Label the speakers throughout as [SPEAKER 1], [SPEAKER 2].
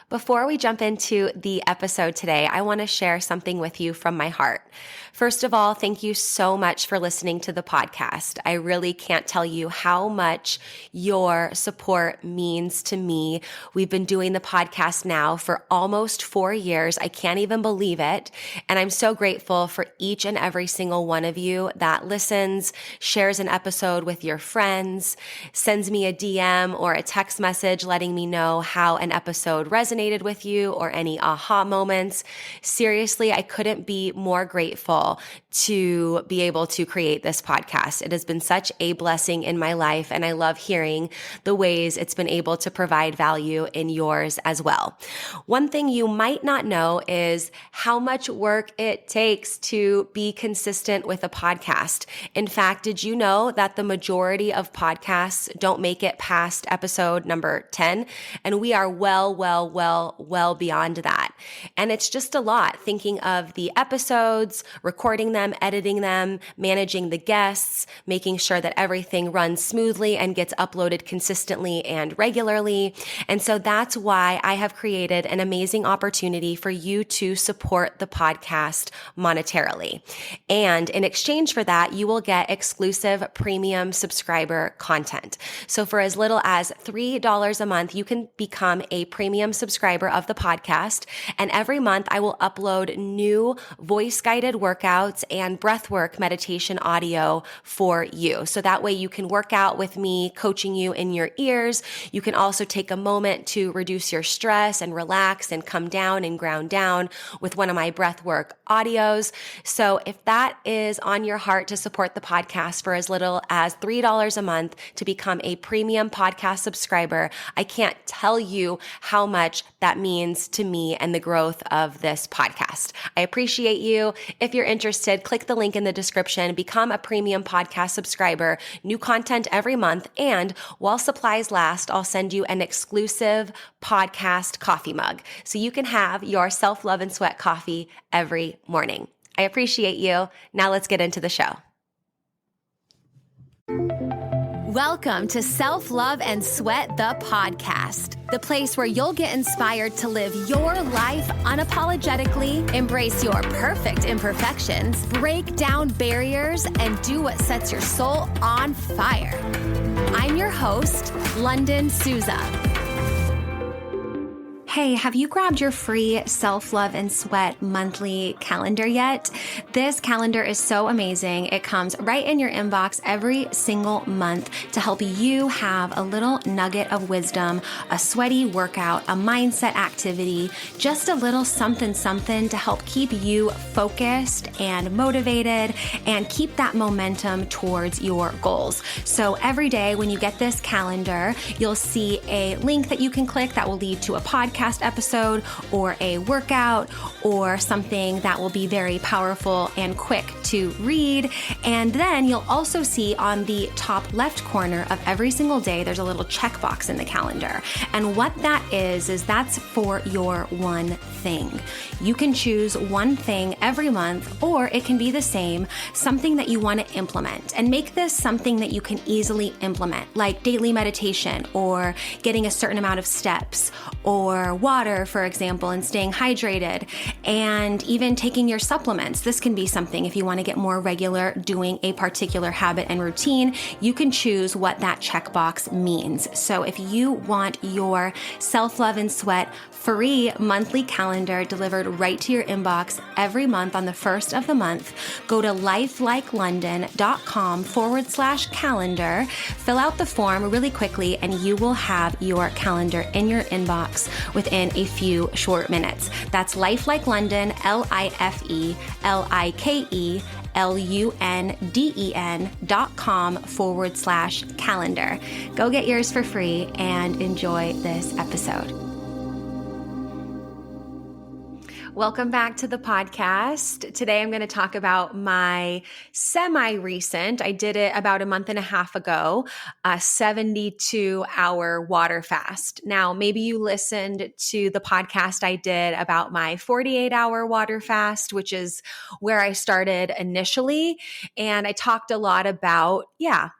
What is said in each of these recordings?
[SPEAKER 1] Before we jump into the episode today, I want to share something with you from my heart. First of all, thank you so much for listening to the podcast. I really can't tell you how much your support means to me. We've been doing the podcast now for almost 4 years. I can't even believe it. And I'm so grateful for each and every single one of you that listens, shares an episode with your friends, sends me a DM or a text message letting me know how an episode resonated with you or any aha moments. Seriously, I couldn't be more grateful to be able to create this podcast. It has been such a blessing in my life, and I love hearing the ways it's been able to provide value in yours as well. One thing you might not know is how much work it takes to be consistent with a podcast. In fact, did you know that the majority of podcasts don't make it past episode number 10? And we are well beyond that. And it's just a lot thinking of the episodes, recording them, editing them, managing the guests, making sure that everything runs smoothly and gets uploaded consistently and regularly. And so that's why I have created an amazing opportunity for you to support the podcast monetarily. And in exchange for that, you will get exclusive premium subscriber content. So for as little as $3 a month, you can become a premium subscriber of the podcast. And every month I will upload new voice-guided workouts and breathwork meditation audio for you. So that way you can work out with me, coaching you in your ears. You can also take a moment to reduce your stress and relax and come down and ground down with one of my breathwork audios. So if that is on your heart to support the podcast for as little as $3 a month to become a premium podcast subscriber, I can't tell you how much that means to me and the growth of this podcast. I appreciate you. If you're interested, click the link in the description, become a premium podcast subscriber, new content every month, and while supplies last, I'll send you an exclusive podcast coffee mug so you can have your self-love and sweat coffee every morning. I appreciate you. Now let's get into the show. Welcome to Self-Love and Sweat, the podcast, the place where you'll get inspired to live your life unapologetically, embrace your perfect imperfections, break down barriers, and do what sets your soul on fire. I'm your host, Lunden Souza. Hey, have you grabbed your free Self-Love and Sweat monthly calendar yet? This calendar is so amazing. It comes right in your inbox every single month to help you have a little nugget of wisdom, a sweaty workout, a mindset activity, just a little something to help keep you focused and motivated and keep that momentum towards your goals. So every day when you get this calendar, you'll see a link that you can click that will lead to a podcast episode or a workout or something that will be very powerful and quick to read. And then you'll also see on the top left corner of every single day, there's a little checkbox in the calendar. And what that is that's for your one thing. You can choose one thing every month, or it can be the same, something that you want to implement, and make this something that you can easily implement, like daily meditation or getting a certain amount of steps or water, for example, and staying hydrated, and even taking your supplements. This can be something if you want to get more regular doing a particular habit and routine, you can choose what that checkbox means. So if you want your Self-Love and Sweat free monthly calendar delivered right to your inbox every month on the first of the month, go to lifelikeLondon.com/calendar, fill out the form really quickly, and you will have your calendar in your inbox within a few short minutes. That's lifelikeLondon, lifelikeLondon.com/calendar. Go get yours for free and enjoy this episode. Welcome back to the podcast. Today I'm going to talk about my semi-recent, I did it about a month and a half ago, a 72-hour water fast. Now, maybe you listened to the podcast I did about my 48-hour water fast, which is where I started initially. And I talked a lot about,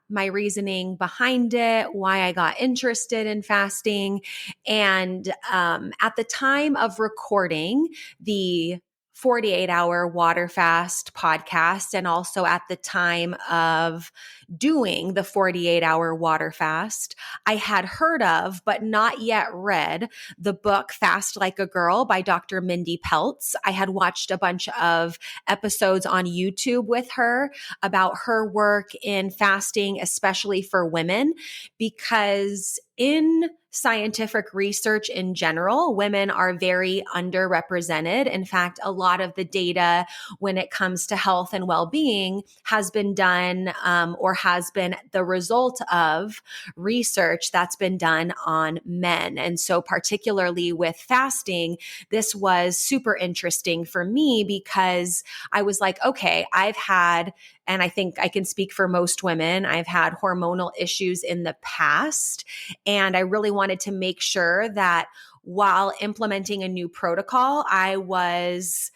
[SPEAKER 1] my reasoning behind it, why I got interested in fasting. And at the time of recording the 48-hour water fast podcast, and also at the time of doing the 48-hour water fast, I had heard of, but not yet read, the book Fast Like a Girl by Dr. Mindy Pelz. I had watched a bunch of episodes on YouTube with her about her work in fasting, especially for women, because in scientific research in general, women are very underrepresented. In fact, a lot of the data when it comes to health and well-being has been done or has been the result of research that's been done on men. And so particularly with fasting, this was super interesting for me because I was like, okay, I've had, and I think I can speak for most women, I've had hormonal issues in the past. And I really wanted to make sure that while implementing a new protocol, I was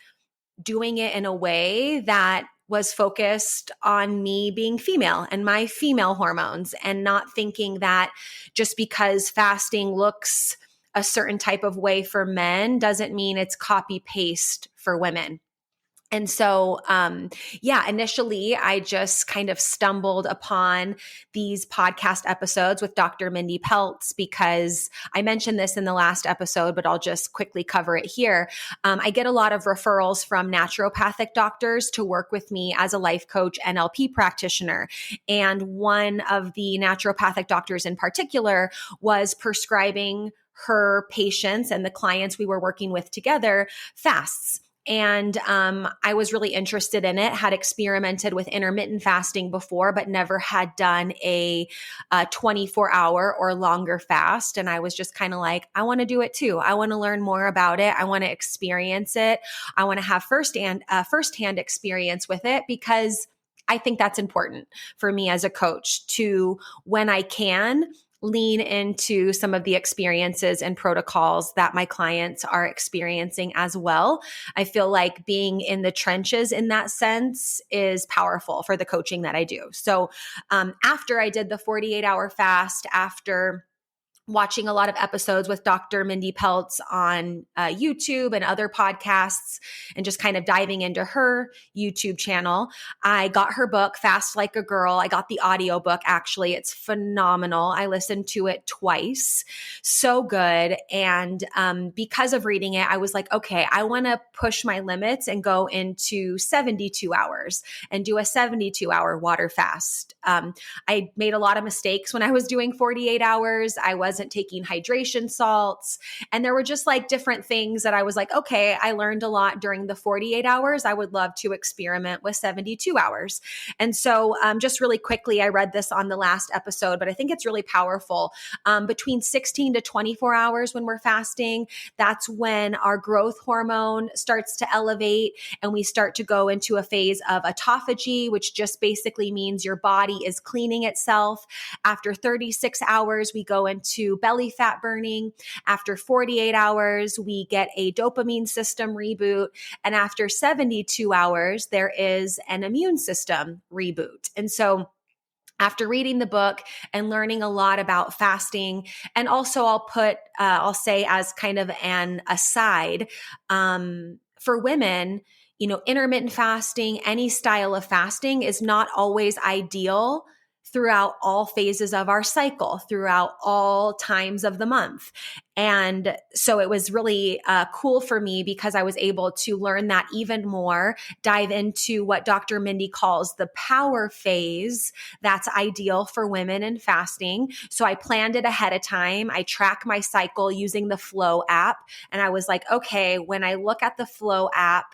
[SPEAKER 1] doing it in a way that was focused on me being female and my female hormones, and not thinking that just because fasting looks a certain type of way for men doesn't mean it's copy paste for women. And so, initially I just kind of stumbled upon these podcast episodes with Dr. Mindy Pelz because I mentioned this in the last episode, but I'll just quickly cover it here. I get a lot of referrals from naturopathic doctors to work with me as a life coach NLP practitioner. And one of the naturopathic doctors in particular was prescribing her patients and the clients we were working with together fasts. And I was really interested in it, had experimented with intermittent fasting before, but never had done a 24-hour or longer fast. And I was just kind of like, I want to do it too. I want to learn more about it. I want to experience it. I want to have firsthand experience with it, because I think that's important for me as a coach to, when I can, lean into some of the experiences and protocols that my clients are experiencing as well. I feel like being in the trenches in that sense is powerful for the coaching that I do. So after I did the 48-hour fast, after watching a lot of episodes with Dr. Mindy Pelz on YouTube and other podcasts, and just kind of diving into her YouTube channel, I got her book, Fast Like a Girl. I got the audiobook, actually. It's phenomenal. I listened to it twice. So good. And because of reading it, I was like, okay, I want to push my limits and go into 72 hours and do a 72-hour water fast. I made a lot of mistakes when I was doing 48 hours. I wasn't taking hydration salts. And there were just like different things that I was like, okay, I learned a lot during the 48 hours. I would love to experiment with 72 hours. And so just really quickly, I read this on the last episode, but I think it's really powerful. Between 16 to 24 hours when we're fasting, that's when our growth hormone starts to elevate and we start to go into a phase of autophagy, which just basically means your body is cleaning itself. After 36 hours, we go into belly fat burning. After 48 hours, we get a dopamine system reboot. And after 72 hours, there is an immune system reboot. And so after reading the book and learning a lot about fasting, and also I'll say as kind of an aside, for women, intermittent fasting, any style of fasting is not always ideal throughout all phases of our cycle, throughout all times of the month. And so it was really cool for me because I was able to learn that even more, dive into what Dr. Mindy calls the power phase that's ideal for women in fasting. So I planned it ahead of time. I track my cycle using the Flow app. And I was like, okay, when I look at the Flow app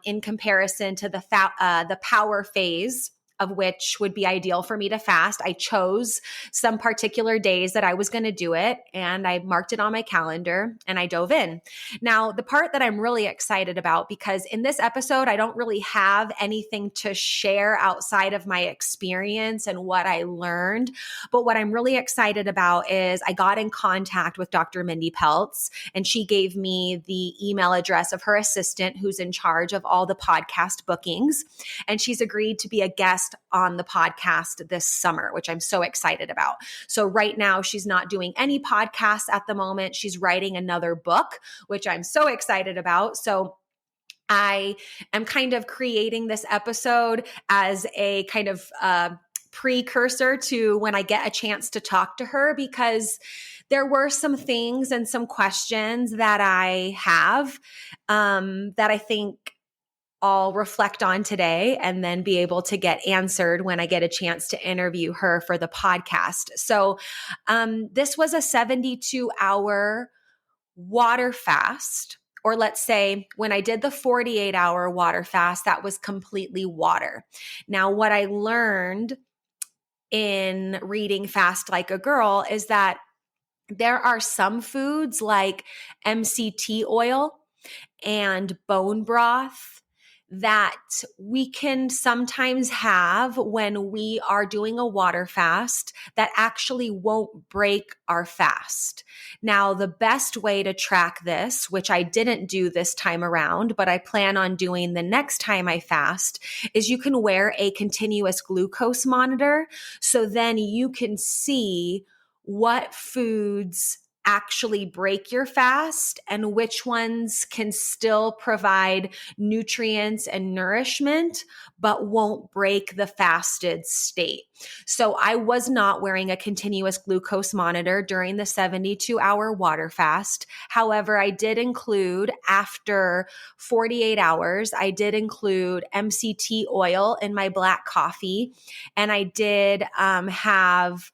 [SPEAKER 1] in comparison to the power phase, of which would be ideal for me to fast, I chose some particular days that I was going to do it, and I marked it on my calendar and I dove in. Now, the part that I'm really excited about, because in this episode, I don't really have anything to share outside of my experience and what I learned, but what I'm really excited about is I got in contact with Dr. Mindy Pelz, and she gave me the email address of her assistant who's in charge of all the podcast bookings, and she's agreed to be a guest guest on the podcast this summer, which I'm so excited about. So right now she's not doing any podcasts at the moment. She's writing another book, which I'm so excited about. So I am kind of creating this episode as a kind of precursor to when I get a chance to talk to her, because there were some things and some questions that I have that I think I'll reflect on today and then be able to get answered when I get a chance to interview her for the podcast. So this was a 72-hour water fast. Or let's say when I did the 48-hour water fast, that was completely water. Now, what I learned in reading Fast Like a Girl is that there are some foods like MCT oil and bone broth that we can sometimes have when we are doing a water fast that actually won't break our fast. Now, the best way to track this, which I didn't do this time around, but I plan on doing the next time I fast, is you can wear a continuous glucose monitor. So then you can see what foods actually break your fast and which ones can still provide nutrients and nourishment, but won't break the fasted state. So I was not wearing a continuous glucose monitor during the 72-hour water fast. However, I did include, after 48 hours, I did include MCT oil in my black coffee, and I did have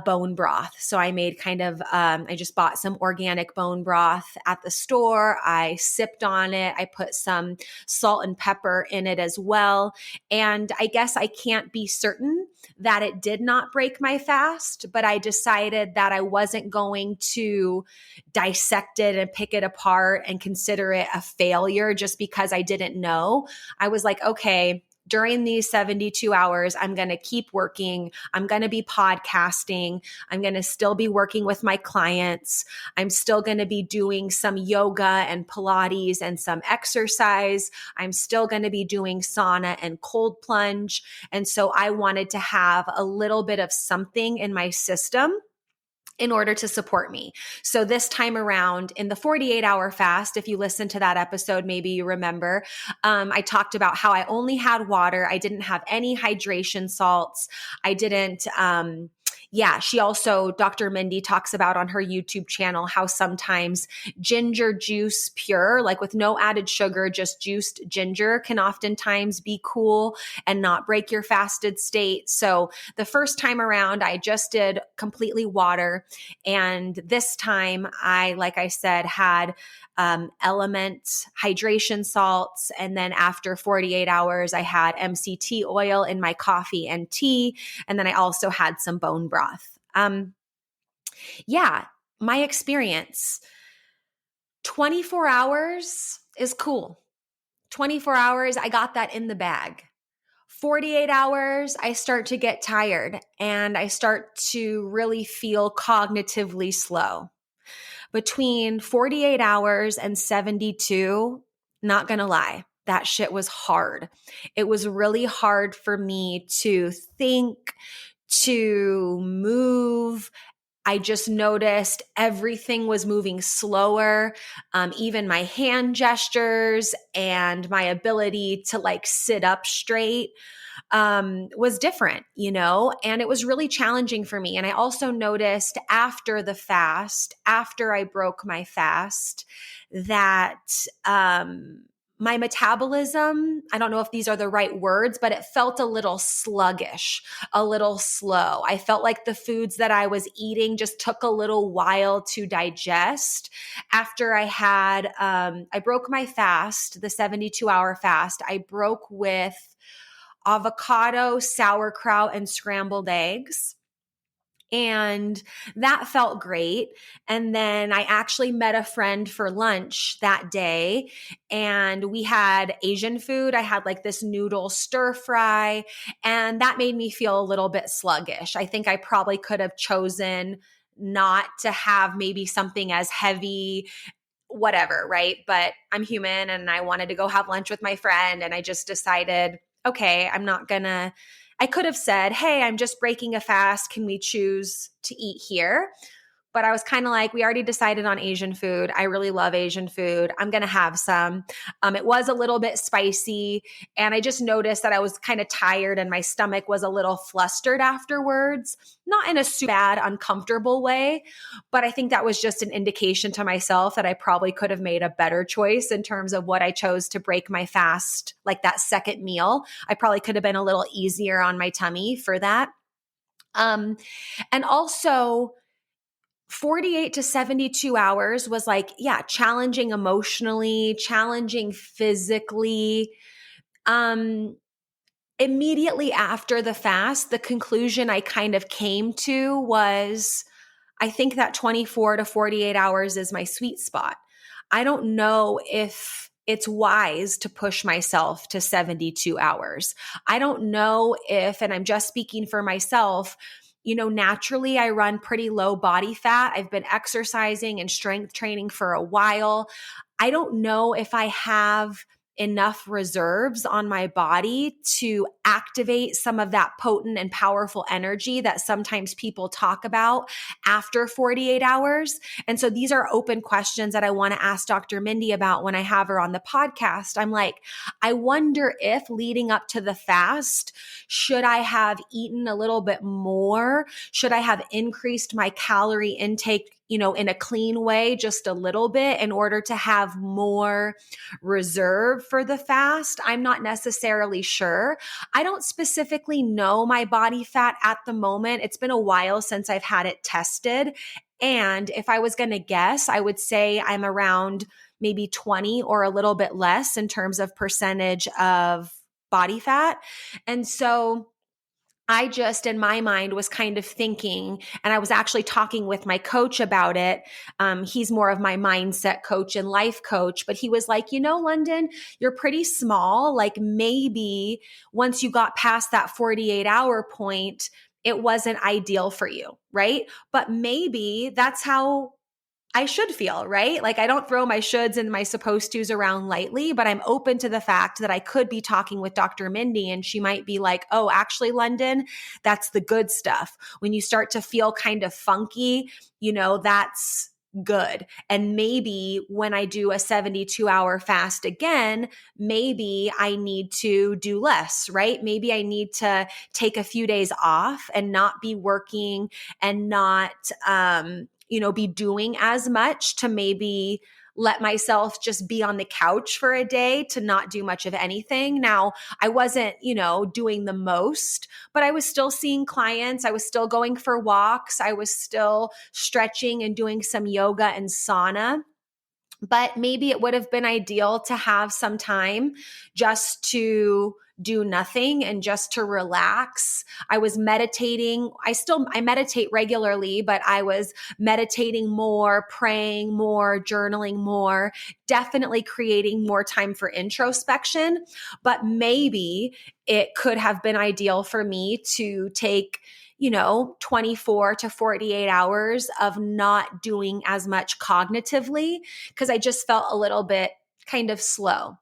[SPEAKER 1] bone broth. So I made I just bought some organic bone broth at the store. I sipped on it. I put some salt and pepper in it as well. And I guess I can't be certain that it did not break my fast, but I decided that I wasn't going to dissect it and pick it apart and consider it a failure just because I didn't know. I was like, okay, during these 72 hours, I'm going to keep working. I'm going to be podcasting. I'm going to still be working with my clients. I'm still going to be doing some yoga and Pilates and some exercise. I'm still going to be doing sauna and cold plunge. And so I wanted to have a little bit of something in my system in order to support me. So this time around in the 48-hour fast, if you listen to that episode, maybe you remember, I talked about how I only had water. I didn't have any hydration salts. I didn't, she also, Dr. Mindy talks about on her YouTube channel how sometimes ginger juice pure, like with no added sugar, just juiced ginger can oftentimes be cool and not break your fasted state. So the first time around, I just did completely water. And this time like I said, had element hydration salts. And then after 48 hours, I had MCT oil in my coffee and tea. And then I also had some bone broth. My experience, 24 hours is cool. 24 hours, I got that in the bag. 48 hours, I start to get tired and I start to really feel cognitively slow. Between 48 hours and 72, not gonna lie, that shit was hard. It was really hard for me to think, to move. I just noticed everything was moving slower. Even my hand gestures and my ability to like sit up straight was different, and it was really challenging for me. And I also noticed after the fast, after I broke my fast, that my metabolism, I don't know if these are the right words, but it felt a little sluggish, a little slow. I felt like the foods that I was eating just took a little while to digest. After I broke my fast, the 72-hour fast, I broke with avocado, sauerkraut, and scrambled eggs. And that felt great. And then I actually met a friend for lunch that day and we had Asian food. I had like this noodle stir fry and that made me feel a little bit sluggish. I think I probably could have chosen not to have maybe something as heavy, whatever, right? But I'm human and I wanted to go have lunch with my friend and I just decided okay, I could have said, hey, I'm just breaking a fast. Can we choose to eat here? But I was kind of like, we already decided on Asian food. I really love Asian food. I'm going to have some. It was a little bit spicy. And I just noticed that I was kind of tired and my stomach was a little flustered afterwards, not in a super bad, uncomfortable way. But I think that was just an indication to myself that I probably could have made a better choice in terms of what I chose to break my fast, like that second meal. I probably could have been a little easier on my tummy for that. And also, 48 to 72 hours was like, yeah, challenging emotionally, challenging physically. Um, Immediately after the fast, the conclusion I kind of came to was I think that 24 to 48 hours is my sweet spot. I don't know if it's wise to push myself to 72 hours. I don't know if, and I'm just speaking for myself, naturally I run pretty low body fat. I've been exercising and strength training for a while. I don't know if I have enough reserves on my body to activate some of that potent and powerful energy that sometimes people talk about after 48 hours. And so these are open questions that I want to ask Dr. Mindy about when I have her on the podcast. I'm like, I wonder if leading up to the fast, should I have eaten a little bit more? Should I have increased my calorie intake, in a clean way, just a little bit in order to have more reserve for the fast? I'm not necessarily sure. I don't specifically know my body fat at the moment. It's been a while since I've had it tested. And if I was going to guess, I would say I'm around maybe 20 or a little bit less in terms of percentage of body fat. And so I just, in my mind, was kind of thinking, and I was actually talking with my coach about it. He's more of my mindset coach and life coach, but he was like, Lunden, you're pretty small. Like maybe once you got past that 48-hour point, it wasn't ideal for you, right? But maybe that's how I should feel, right? Like I don't throw my shoulds and my supposed tos around lightly, but I'm open to the fact that I could be talking with Dr. Mindy and she might be like, oh, actually, Lunden, that's the good stuff. When you start to feel kind of funky, that's good. And maybe when I do a 72-hour fast again, maybe I need to do less, right? Maybe I need to take a few days off and not be working and not, be doing as much to maybe let myself just be on the couch for a day to not do much of anything. Now, I wasn't, doing the most, but I was still seeing clients. I was still going for walks. I was still stretching and doing some yoga and sauna. But maybe it would have been ideal to have some time just to do nothing and just to relax. I was meditating. I meditate regularly, but I was meditating more, praying more, journaling more, definitely creating more time for introspection. But maybe it could have been ideal for me to take 24 to 48 hours of not doing as much cognitively because I just felt a little bit kind of slow.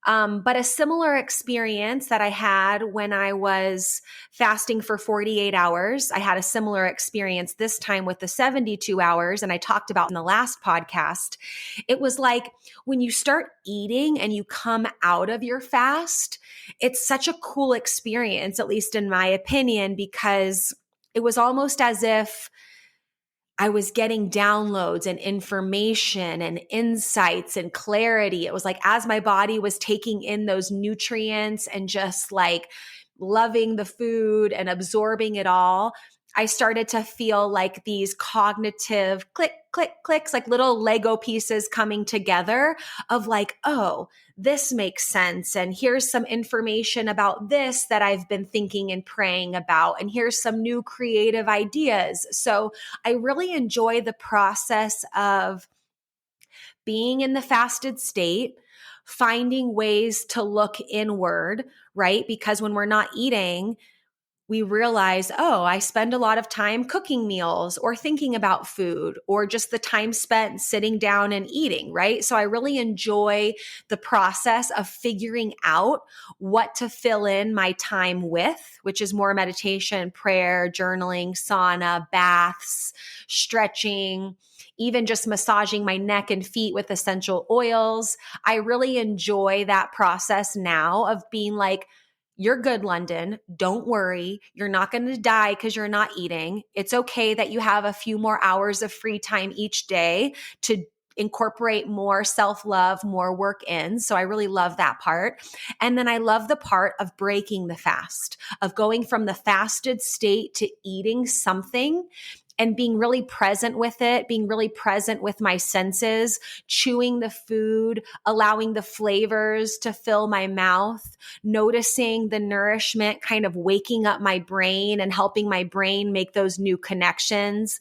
[SPEAKER 1] But a similar experience that I had when I was fasting for 48 hours, I had a similar experience this time with the 72 hours. And I talked about in the last podcast, it was like when you start eating and you come out of your fast, it's such a cool experience, at least in my opinion, because it was almost as if I was getting downloads and information and insights and clarity. It was like as my body was taking in those nutrients and just like loving the food and absorbing it all, I started to feel like these cognitive clicks, like little Lego pieces coming together of like, oh, this makes sense. And here's some information about this that I've been thinking and praying about. And here's some new creative ideas. So I really enjoy the process of being in the fasted state, finding ways to look inward, right? Because when we're not eating, we realize, oh, I spend a lot of time cooking meals or thinking about food or just the time spent sitting down and eating, right? So I really enjoy the process of figuring out what to fill in my time with, which is more meditation, prayer, journaling, sauna, baths, stretching, even just massaging my neck and feet with essential oils. I really enjoy that process now of being like, you're good, Lunden. Don't worry. You're not going to die because you're not eating. It's okay that you have a few more hours of free time each day to incorporate more self-love, more work in. So I really love that part. And then I love the part of breaking the fast, of going from the fasted state to eating something and being really present with it, being really present with my senses, chewing the food, allowing the flavors to fill my mouth, noticing the nourishment kind of waking up my brain and helping my brain make those new connections.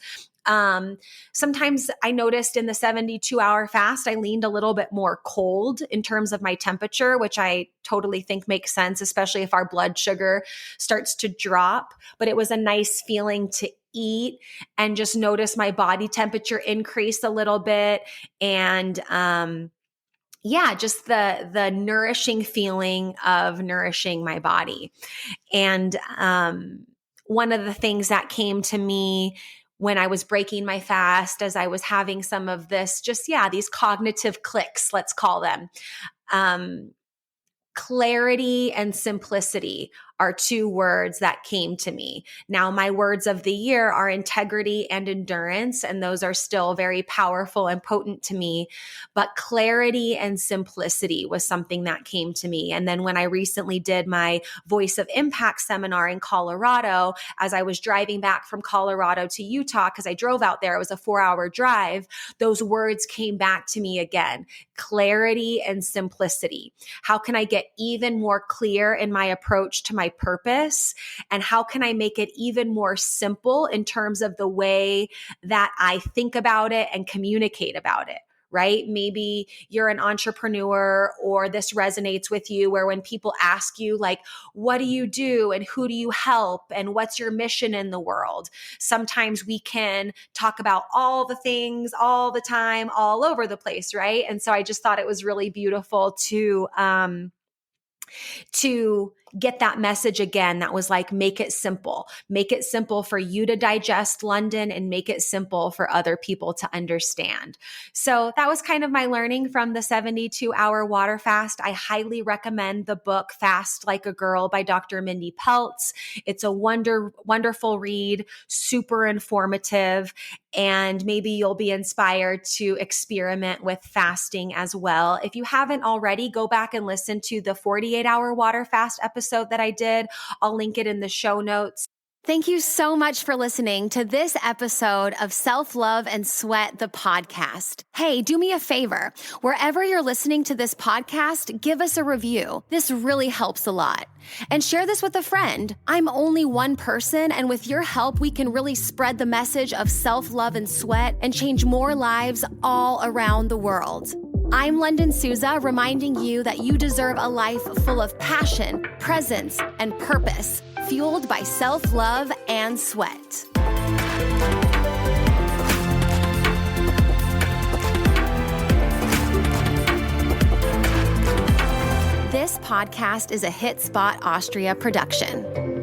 [SPEAKER 1] Sometimes I noticed in the 72-hour fast, I leaned a little bit more cold in terms of my temperature, which I totally think makes sense, especially if our blood sugar starts to drop. But it was a nice feeling to eat and just notice my body temperature increase a little bit. And, just the nourishing feeling of nourishing my body. And, one of the things that came to me when I was breaking my fast, as I was having some of this, these cognitive clicks, let's call them, clarity and simplicity are two words that came to me. Now, my words of the year are integrity and endurance, and those are still very powerful and potent to me. But clarity and simplicity was something that came to me. And then when I recently did my Voice of Impact seminar in Colorado, as I was driving back from Colorado to Utah, because I drove out there, it was a 4-hour drive, those words came back to me again. Clarity and simplicity. How can I get even more clear in my approach to my purpose? And how can I make it even more simple in terms of the way that I think about it and communicate about it? Right? Maybe you're an entrepreneur or this resonates with you where when people ask you like, what do you do and who do you help and what's your mission in the world? Sometimes we can talk about all the things all the time, all over the place, right? And so I just thought it was really beautiful to get that message again that was like, make it simple for you to digest, Lunden, and make it simple for other people to understand. So that was kind of my learning from the 72-hour water fast. I highly recommend the book Fast Like a Girl by Dr. Mindy Pelz. It's a wonderful read, super informative, and maybe you'll be inspired to experiment with fasting as well. If you haven't already, go back and listen to the 48-hour water fast episode that I did. I'll link it in the show notes. Thank you so much for listening to this episode of Self-Love and Sweat, the podcast. Hey, do me a favor. Wherever you're listening to this podcast, give us a review. This really helps a lot. And share this with a friend. I'm only one person, and with your help, we can really spread the message of self-love and sweat and change more lives all around the world. I'm Lunden Souza, reminding you that you deserve a life full of passion, presence, and purpose, fueled by self-love and sweat. This podcast is a Hit Spot Austria production.